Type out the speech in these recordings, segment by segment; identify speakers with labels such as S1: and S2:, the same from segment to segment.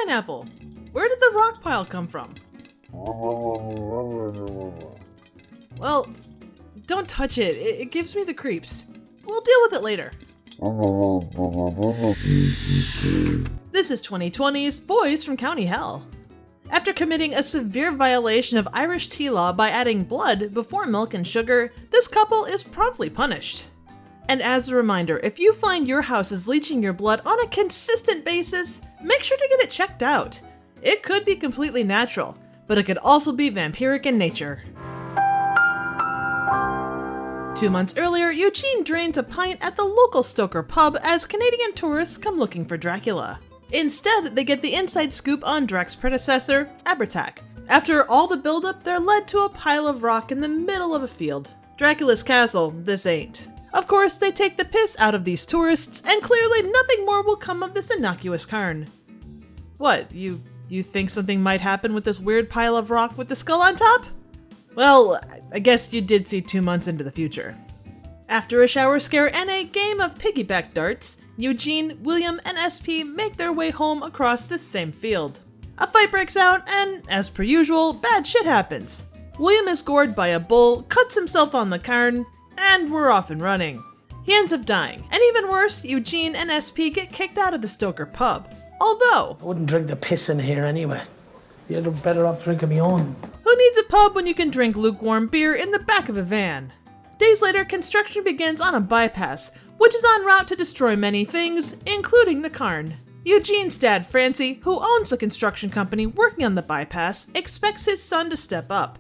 S1: pineapple? Where did the rock pile come from? Well, don't touch it. It gives me the creeps. We'll deal with it later. This is 2020's Boys from County Hell. After committing a severe violation of Irish tea law by adding blood before milk and sugar, this couple is promptly punished. And as a reminder, if you find your house is leaching your blood on a consistent basis, make sure to get it checked out. It could be completely natural, but it could also be vampiric in nature. 2 months earlier, Eugene drains a pint at the local Stoker pub as Canadian tourists come looking for Dracula. Instead, they get the inside scoop on Drac's predecessor, Abhartach. After all the buildup, they're led to a pile of rock in the middle of a field. Dracula's castle, this ain't. Of course, they take the piss out of these tourists, and clearly nothing more will come of this innocuous cairn. What, you think something might happen with this weird pile of rock with the skull on top? Well, I guess you did see 2 months into the future. After a shower scare and a game of piggyback darts, Eugene, William, and SP make their way home across this same field. A fight breaks out, and as per usual, bad shit happens. William is gored by a bull, cuts himself on the cairn, and we're off and running. He ends up dying, and even worse, Eugene and SP get kicked out of the Stoker pub. Although,
S2: I wouldn't drink the piss in here anyway. You're better off drinking me own.
S1: Who needs a pub when you can drink lukewarm beer in the back of a van? Days later, construction begins on a bypass, which is en route to destroy many things, including the cairn. Eugene's dad, Francie, who owns the construction company working on the bypass, expects his son to step up.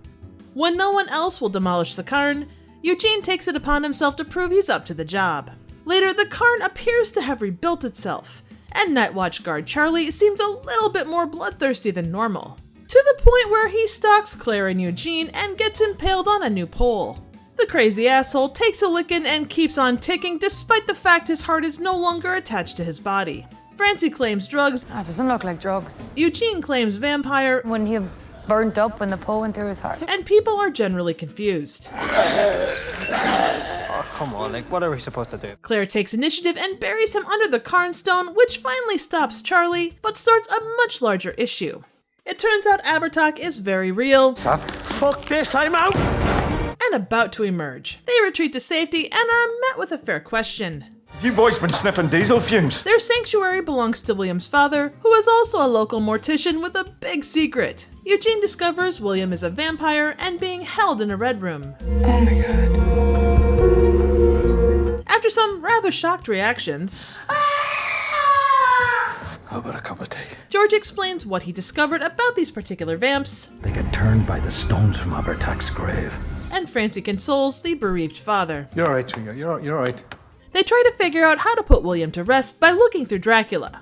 S1: When no one else will demolish the cairn, Eugene takes it upon himself to prove he's up to the job. Later, the cairn appears to have rebuilt itself, and Night Watch guard Charlie seems a little bit more bloodthirsty than normal, to the point where he stalks Claire and Eugene and gets impaled on a new pole. The crazy asshole takes a licking and keeps on ticking despite the fact his heart is no longer attached to his body. Francie claims drugs.
S3: That doesn't look like drugs.
S1: Eugene claims vampire.
S3: When he burnt up when the pole went through his heart.
S1: And people are generally confused.
S4: Oh, come on, what are we supposed to do?
S1: Claire takes initiative and buries him under the cairn stone, which finally stops Charlie, but starts a much larger issue. It turns out Abhartach is very real.
S2: Fuck this, I'm out!
S1: And about to emerge. They retreat to safety and are met with a fair question.
S5: You boys been sniffing diesel fumes?
S1: Their sanctuary belongs to William's father, who is also a local mortician with a big secret. Eugene discovers William is a vampire and being held in a red room.
S6: Oh my god.
S1: After some rather shocked reactions,
S7: How about a cup of tea?
S1: George explains what he discovered about these particular vamps,
S7: They get turned by the stones from Abhartach's grave.
S1: and Francie consoles the bereaved father.
S5: You're alright, Tringa. You're alright.
S1: They try to figure out how to put William to rest by looking through Dracula.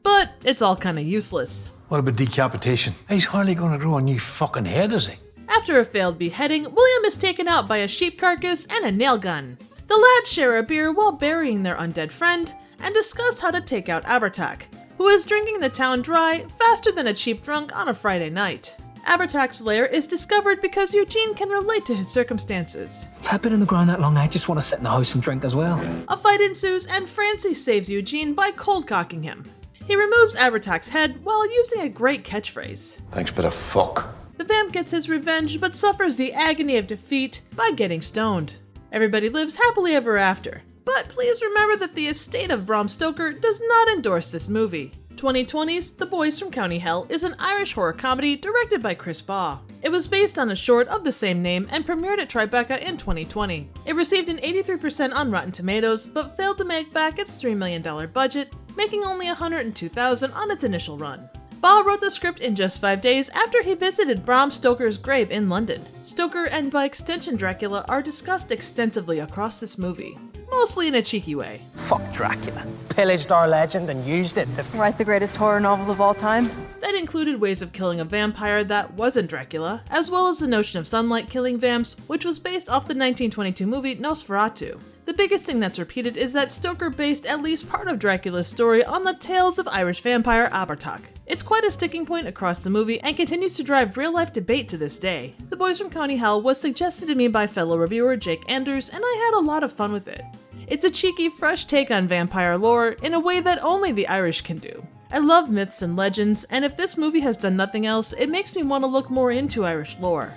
S1: But it's all kinda useless.
S2: What about decapitation? He's hardly gonna grow a new fucking head, is he?
S1: After a failed beheading, William is taken out by a sheep carcass and a nail gun. The lads share a beer while burying their undead friend, and discuss how to take out Abhartach, who is drinking the town dry faster than a cheap drunk on a Friday night. Abhartach's lair is discovered because Eugene can relate to his circumstances.
S8: If I've been in the ground that long, I just want to sit in the house and drink as well.
S1: A fight ensues and Francie saves Eugene by cold-cocking him. He removes Abhartach's head while using a great catchphrase.
S7: Thanks, bit of fuck.
S1: The vamp gets his revenge but suffers the agony of defeat by getting stoned. Everybody lives happily ever after. But please remember that the estate of Bram Stoker does not endorse this movie. 2020's The Boys from County Hell is an Irish horror comedy directed by Chris Baugh. It was based on a short of the same name and premiered at Tribeca in 2020. It received an 83% on Rotten Tomatoes, but failed to make back its $3 million budget, making only $102,000 on its initial run. Baugh wrote the script in just 5 days after he visited Bram Stoker's grave in London. Stoker and by extension Dracula are discussed extensively across this movie, mostly in a cheeky way.
S4: Fuck Dracula. Pillaged our legend and used it to...
S3: Write the greatest horror novel of all time.
S1: That included ways of killing a vampire that wasn't Dracula, as well as the notion of sunlight killing vamps, which was based off the 1922 movie Nosferatu. The biggest thing that's repeated is that Stoker based at least part of Dracula's story on the tales of Irish vampire Abhartach. It's quite a sticking point across the movie and continues to drive real-life debate to this day. The Boys from County Hell was suggested to me by fellow reviewer Jake Anders, and I had a lot of fun with it. It's a cheeky, fresh take on vampire lore in a way that only the Irish can do. I love myths and legends, and if this movie has done nothing else, it makes me want to look more into Irish lore.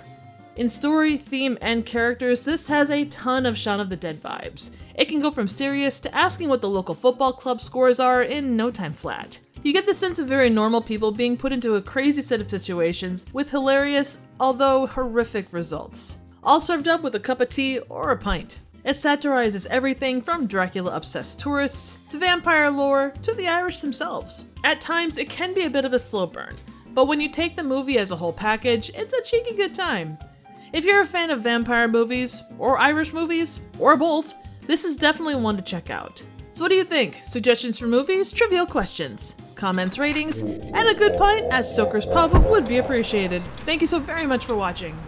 S1: In story, theme, and characters, this has a ton of Shaun of the Dead vibes. It can go from serious to asking what the local football club scores are in no time flat. You get the sense of very normal people being put into a crazy set of situations with hilarious, although horrific results. All served up with a cup of tea or a pint. It satirizes everything from Dracula-obsessed tourists, to vampire lore, to the Irish themselves. At times, it can be a bit of a slow burn, but when you take the movie as a whole package, it's a cheeky good time. If you're a fan of vampire movies, or Irish movies, or both, this is definitely one to check out. So what do you think? Suggestions for movies, trivial questions, comments, ratings, and a good pint at Stoker's Pub would be appreciated. Thank you so very much for watching.